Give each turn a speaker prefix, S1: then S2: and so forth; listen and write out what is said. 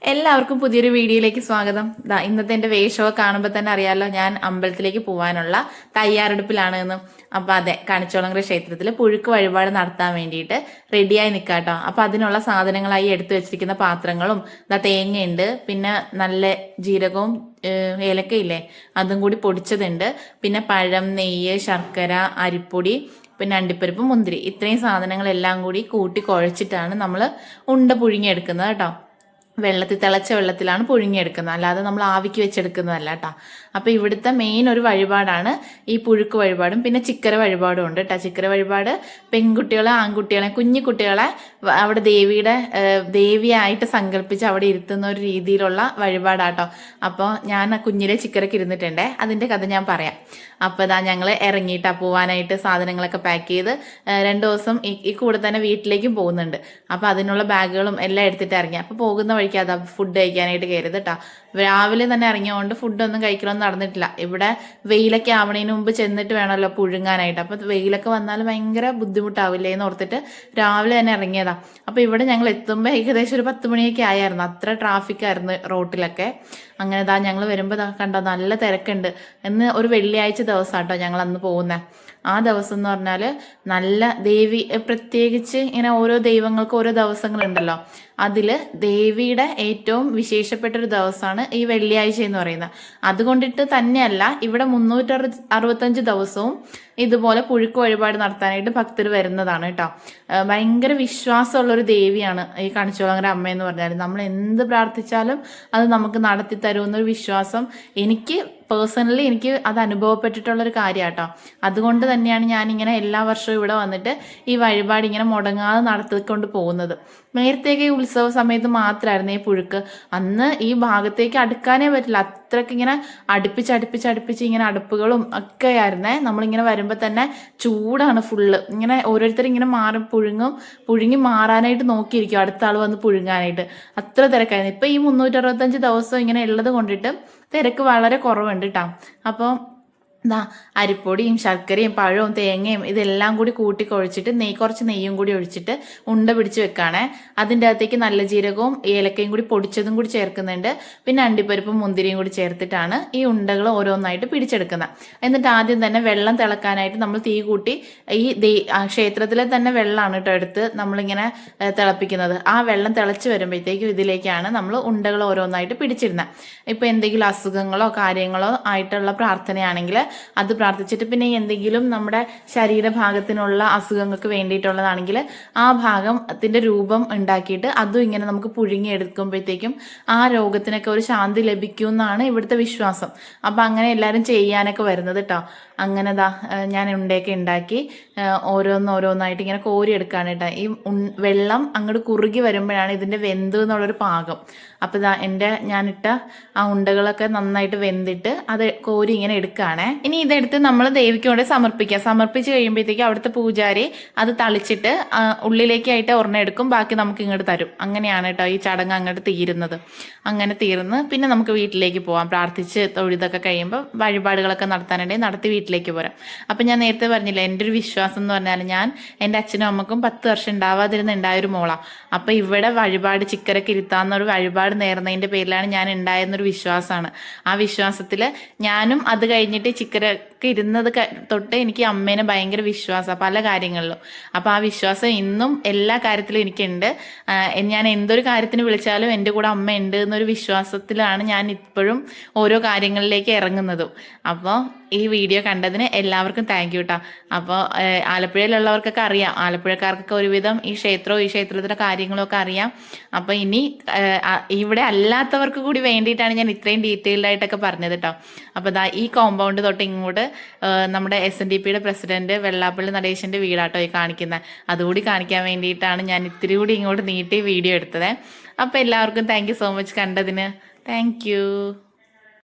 S1: എല്ലാവർക്കും പുതിയൊരു വീഡിയോയിലേക്ക് സ്വാഗതം. ഇന്നത്തെ എൻ്റെ വേഷമൊക്കെ കാണുമ്പോൾ തന്നെ അറിയാമല്ലോ, ഞാൻ അമ്പലത്തിലേക്ക് പോകാനുള്ള തയ്യാറെടുപ്പിലാണ് എന്ന്. അപ്പം അതെ, കണിച്ചോളങ്കര ക്ഷേത്രത്തിൽ പുഴുക്ക് വഴിപാട് നടത്താൻ വേണ്ടിയിട്ട് റെഡിയായി നിൽക്കാട്ടോ. അപ്പം അതിനുള്ള സാധനങ്ങളായി എടുത്തു വെച്ചിരിക്കുന്ന പാത്രങ്ങളും തേങ്ങയുണ്ട്, പിന്നെ നല്ല ജീരകവും ഏലക്കയില്ലേ അതും കൂടി പൊടിച്ചതുണ്ട്, പിന്നെ പഴം, നെയ്യ്, ശർക്കര, അരിപ്പൊടി, പിന്നെ അണ്ടിപ്പരിപ്പ്, മുന്തിരി, ഇത്രയും സാധനങ്ങളെല്ലാം കൂടി കൂട്ടി കുഴച്ചിട്ടാണ് നമ്മൾ ഉണ്ട പുഴുങ്ങിയെടുക്കുന്നത് കേട്ടോ. തിളച്ച വെള്ളത്തിലാണ് പുഴുങ്ങിയെടുക്കുന്നത്, അല്ലാതെ നമ്മൾ ആവിക്ക് വെച്ചെടുക്കുന്നതല്ല കേട്ടോ. അപ്പോൾ ഇവിടുത്തെ മെയിൻ ഒരു വഴിപാടാണ് ഈ പുഴുക്ക് വഴിപാടും പിന്നെ ചിക്കര വഴിപാടും ഉണ്ട് കേട്ടോ. ചിക്കര വഴിപാട് പെൺകുട്ടികളെ, ആൺകുട്ടികളെ, കുഞ്ഞു കുട്ടികളെ അവിടെ ദേവിയായിട്ട് സങ്കല്പിച്ച് അവിടെ ഇരുത്തുന്ന ഒരു രീതിയിലുള്ള വഴിപാടാട്ടോ. അപ്പോൾ ഞാൻ കുഞ്ഞിലെ ചിക്കരക്ക് ഇരുന്നിട്ടുണ്ടേ, അതിൻ്റെ കഥ ഞാൻ പറയാം. അപ്പോൾ ഞങ്ങൾ ഇറങ്ങിയിട്ടാ പോവാനായിട്ട് സാധനങ്ങളൊക്കെ പാക്ക് ചെയ്ത് 2 ദിവസം ഈ കൂടെ തന്നെ വീട്ടിലേക്കും പോകുന്നുണ്ട്. അപ്പോൾ അതിനുള്ള ബാഗുകളും എല്ലാം എടുത്തിട്ട് ഇറങ്ങി. അപ്പോൾ പോകുന്ന വഴിക്ക് അതാ ഫുഡ് കഴിക്കാനായിട്ട് കയറിയത് കേട്ടോ. രാവിലെ തന്നെ ഇറങ്ങിയതുകൊണ്ട് ഫുഡൊന്നും കഴിക്കണമെന്ന് നടന്നിട്ടില്ല. ഇവിടെ വെയിലൊക്കെ ആവണതിന് മുമ്പ് ചെന്നിട്ട് വേണമല്ലോ പുഴുങ്ങാനായിട്ട്. അപ്പോൾ വെയിലൊക്കെ വന്നാൽ ഭയങ്കര ബുദ്ധിമുട്ടാവില്ലേ എന്ന് ഓർത്തിട്ട് രാവിലെ തന്നെ ഇറങ്ങിയതാ. അപ്പോൾ ഇവിടെ ഞങ്ങൾ എത്തുമ്പോൾ ഏകദേശം ഒരു 10 മണിയൊക്കെ ആയിരുന്നു. അത്ര ട്രാഫിക്കായിരുന്നു റോട്ടിലൊക്കെ. അങ്ങനെ ഞങ്ങൾ വരുമ്പോൾ കണ്ടോ നല്ല തിരക്കുണ്ട്. ഇന്ന് ഒരു വെള്ളിയാഴ്ച ദിവസം കേട്ടോ ഞങ്ങൾ അന്ന് പോകുന്നത്. ആ ദിവസം എന്ന് പറഞ്ഞാൽ നല്ല പ്രത്യേകിച്ച് ഇങ്ങനെ ഓരോ ദൈവങ്ങൾക്ക് ഓരോ ദിവസങ്ങളുണ്ടല്ലോ, അതിൽ ദേവിയുടെ ഏറ്റവും വിശേഷപ്പെട്ടൊരു ദിവസമാണ് ഈ വെള്ളിയാഴ്ച എന്ന് പറയുന്നത്. അതുകൊണ്ടിട്ട് തന്നെയല്ല ഇവിടെ 365 ദിവസവും ഇതുപോലെ പുഴുക്ക് വഴിപാട് നടത്താനായിട്ട് ഭക്തർ വരുന്നതാണ് കേട്ടോ. ഭയങ്കര വിശ്വാസമുള്ളൊരു ദേവിയാണ് ഈ കണിച്ചോളങ്കര അമ്മ എന്ന് പറഞ്ഞാൽ. നമ്മൾ എന്ത് പ്രാർത്ഥിച്ചാലും അത് നമുക്ക് നടത്തി തരുമെന്നൊരു വിശ്വാസം പേഴ്സണലി എനിക്ക് അത് അനുഭവപ്പെട്ടിട്ടുള്ളൊരു കാര്യം കേട്ടോ. അതുകൊണ്ട് തന്നെയാണ് ഞാനിങ്ങനെ എല്ലാ വർഷവും ഇവിടെ വന്നിട്ട് ഈ വഴിപാട് ഇങ്ങനെ മുടങ്ങാതെ നടത്തിക്കൊണ്ട് പോകുന്നത്. നേരത്തേക്ക് ഈ ഉത്സവ സമയത്ത് മാത്രമായിരുന്നു ഈ പുഴുക്ക്. അന്ന് ഈ ഭാഗത്തേക്ക് അടുക്കാനേ പറ്റില്ല, അത്രയ്ക്ക് ഇങ്ങനെ അടുപ്പിച്ച് ഇങ്ങനെ അടുപ്പുകളും ഒക്കെ ആയിരുന്നേ. നമ്മളിങ്ങനെ വരുമ്പോൾ തന്നെ ചൂടാണ് ഫുള്ള്. ഇങ്ങനെ ഓരോരുത്തരും ഇങ്ങനെ പുഴുങ്ങി മാറാനായിട്ട് നോക്കിയിരിക്കും അടുത്ത ആൾ വന്ന് പുഴുങ്ങാനായിട്ട്. അത്ര തിരക്കായിരുന്നു. ഇപ്പം ഈ 365 ദിവസം ഇങ്ങനെ ഉള്ളത് കൊണ്ടിട്ട് തിരക്ക് വളരെ കുറവുണ്ട് കേട്ടോ. അപ്പോൾ അരിപ്പൊടിയും ശർക്കരയും പഴവും തേങ്ങയും ഇതെല്ലാം കൂടി കൂട്ടി കുഴച്ചിട്ട് കുറച്ച് നെയ്യും കൂടി ഒഴിച്ചിട്ട് ഉണ്ട പിടിച്ച് വെക്കാണേ. അതിൻ്റെ അകത്തേക്ക് നല്ല ജീരകവും ഏലക്കയും കൂടി പൊടിച്ചതും കൂടി ചേർക്കുന്നുണ്ട്. പിന്നെ അണ്ടിപ്പരിപ്പും മുന്തിരിയും കൂടി ചേർത്തിട്ടാണ് ഈ ഉണ്ടകൾ ഓരോന്നായിട്ട് പിടിച്ചെടുക്കുന്നത്. എന്നിട്ട് ആദ്യം തന്നെ വെള്ളം തിളക്കാനായിട്ട് നമ്മൾ തീ കൂട്ടി ക്ഷേത്രത്തിലെ തന്നെ വെള്ളമാണ് കേട്ടോ എടുത്ത് നമ്മളിങ്ങനെ തിളപ്പിക്കുന്നത്. ആ വെള്ളം തിളച്ച് വരുമ്പോഴത്തേക്കും ഇതിലേക്കാണ് നമ്മൾ ഉണ്ടകൾ ഓരോന്നായിട്ട് പിടിച്ചിരുന്നത്. ഇപ്പം എന്തെങ്കിലും അസുഖങ്ങളോ കാര്യങ്ങളോ ആയിട്ടുള്ള പ്രാർത്ഥനയാണെങ്കിൽ അത് പ്രാർത്ഥിച്ചിട്ട്, പിന്നെ എന്തെങ്കിലും നമ്മുടെ ശരീരഭാഗത്തിനുള്ള അസുഖങ്ങൾക്ക് വേണ്ടിയിട്ടുള്ളതാണെങ്കിൽ ആ ഭാഗത്തിന്റെ രൂപം ഉണ്ടാക്കിയിട്ട് അതും ഇങ്ങനെ നമുക്ക് പുഴുങ്ങിയെടുക്കുമ്പോഴത്തേക്കും ആ രോഗത്തിനൊക്കെ ഒരു ശാന്തി ലഭിക്കും എന്നാണ് ഇവിടുത്തെ വിശ്വാസം. അപ്പം അങ്ങനെ എല്ലാവരും ചെയ്യാനൊക്കെ വരുന്നത് കേട്ടോ. അങ്ങനെ ഞാൻ ഉണ്ടയൊക്കെ ഉണ്ടാക്കി ഓരോന്നായിട്ട് ഇങ്ങനെ കോരിയെടുക്കുകയാണ് കേട്ടോ. ഈ വെള്ളം അങ്ങോട്ട് കുറുകി വരുമ്പോഴാണ് ഇതിൻ്റെ വെന്ത് എന്നുള്ളൊരു പാകം. അപ്പം ഞാനിട്ട ആ ഉണ്ടകളൊക്കെ നന്നായിട്ട് വെന്തിട്ട് അത് കോരി ഇങ്ങനെ എടുക്കുകയാണേ. ഇനി ഇതെടുത്ത് നമ്മൾ ദേവിക്ക് കൊണ്ട് സമർപ്പിച്ച് കഴിയുമ്പോഴത്തേക്കും അവിടുത്തെ പൂജാരി അത് തളിച്ചിട്ട് ഉള്ളിലേക്കായിട്ട് ഒരെണ്ണം എടുക്കും, ബാക്കി നമുക്ക് ഇങ്ങോട്ട് തരും. അങ്ങനെയാണ് കേട്ടോ ഈ ചടങ്ങ് അങ്ങോട്ട് തീരുന്നത്. അങ്ങനെ തീർന്ന് പിന്നെ നമുക്ക് വീട്ടിലേക്ക് പോവാം. പ്രാർത്ഥിച്ച് തൊഴുതൊക്കെ കഴിയുമ്പോൾ വഴിപാടുകളൊക്കെ നടത്താനുണ്ടെങ്കിൽ നടത്തി വീട്ടിലേക്ക് പോരാം. അപ്പം ഞാൻ നേരത്തെ പറഞ്ഞില്ല, എൻ്റെ ഒരു വിശ്വാസം എന്ന് പറഞ്ഞാൽ എൻ്റെ അച്ഛനും അമ്മക്കും 10 വർഷം ഉണ്ടാവാതിരുന്നുണ്ടായൊരു മോളാണ്. അപ്പം ഇവിടെ വഴിപാട് ചിക്കരക്ക് ഇരുത്താന്നൊരു വഴിപാട് നേർന്നതിൻ്റെ പേരിലാണ് ഞാൻ ഉണ്ടായെന്നൊരു വിശ്വാസമാണ്. ആ വിശ്വാസത്തിൽ ഞാനും അത് കഴിഞ്ഞിട്ട് ചിക്കരക്ക് ഇരുന്നത് തൊട്ട് എനിക്ക് അമ്മേനെ ഭയങ്കര വിശ്വാസമാണ് പല കാര്യങ്ങളിലും. അപ്പോൾ ആ വിശ്വാസം ഇന്നും എല്ലാ കാര്യത്തിലും എനിക്കുണ്ട്. ഞാൻ എന്തൊരു കാര്യത്തിന് വിളിച്ചാലും എൻ്റെ കൂടെ അമ്മ ഉണ്ട് എന്നൊരു വിശ്വാസത്തിലാണ് ഞാൻ ഇപ്പോഴും ഓരോ കാര്യങ്ങളിലേക്ക് ഇറങ്ങുന്നതും. അപ്പോൾ ഈ വീഡിയോ കണ്ടതിന് എല്ലാവർക്കും താങ്ക് യു കേട്ടോ. അപ്പോൾ ആലപ്പുഴയിലുള്ളവർക്കൊക്കെ അറിയാം, ആലപ്പുഴക്കാർക്കൊക്കെ ഒരുവിധം ഈ ക്ഷേത്രത്തിലെ കാര്യങ്ങളൊക്കെ അറിയാം. അപ്പോൾ ഇനി ഇവിടെ അല്ലാത്തവർക്ക് കൂടി വേണ്ടിയിട്ടാണ് ഞാൻ ഇത്രയും ഡീറ്റെയിൽഡ് ആയിട്ടൊക്കെ പറഞ്ഞത് കേട്ടോ. അപ്പോൾ ഈ കോമ്പൗണ്ട് തൊട്ട് ഇങ്ങോട്ട് നമ്മുടെ SNDPയുടെ പ്രസിഡന്റ് വെള്ളാപ്പള്ളി നടേശൻ്റെ വീടാട്ടോ ഈ കാണിക്കുന്നത്. അതുകൂടി കാണിക്കാൻ വേണ്ടിയിട്ടാണ് ഞാൻ ഇത്തിരി കൂടി ഇങ്ങോട്ട് നീട്ടി വീഡിയോ എടുത്തത്. അപ്പോൾ എല്ലാവർക്കും താങ്ക് യു സോ മച്ച് കണ്ടതിന്. Thank you.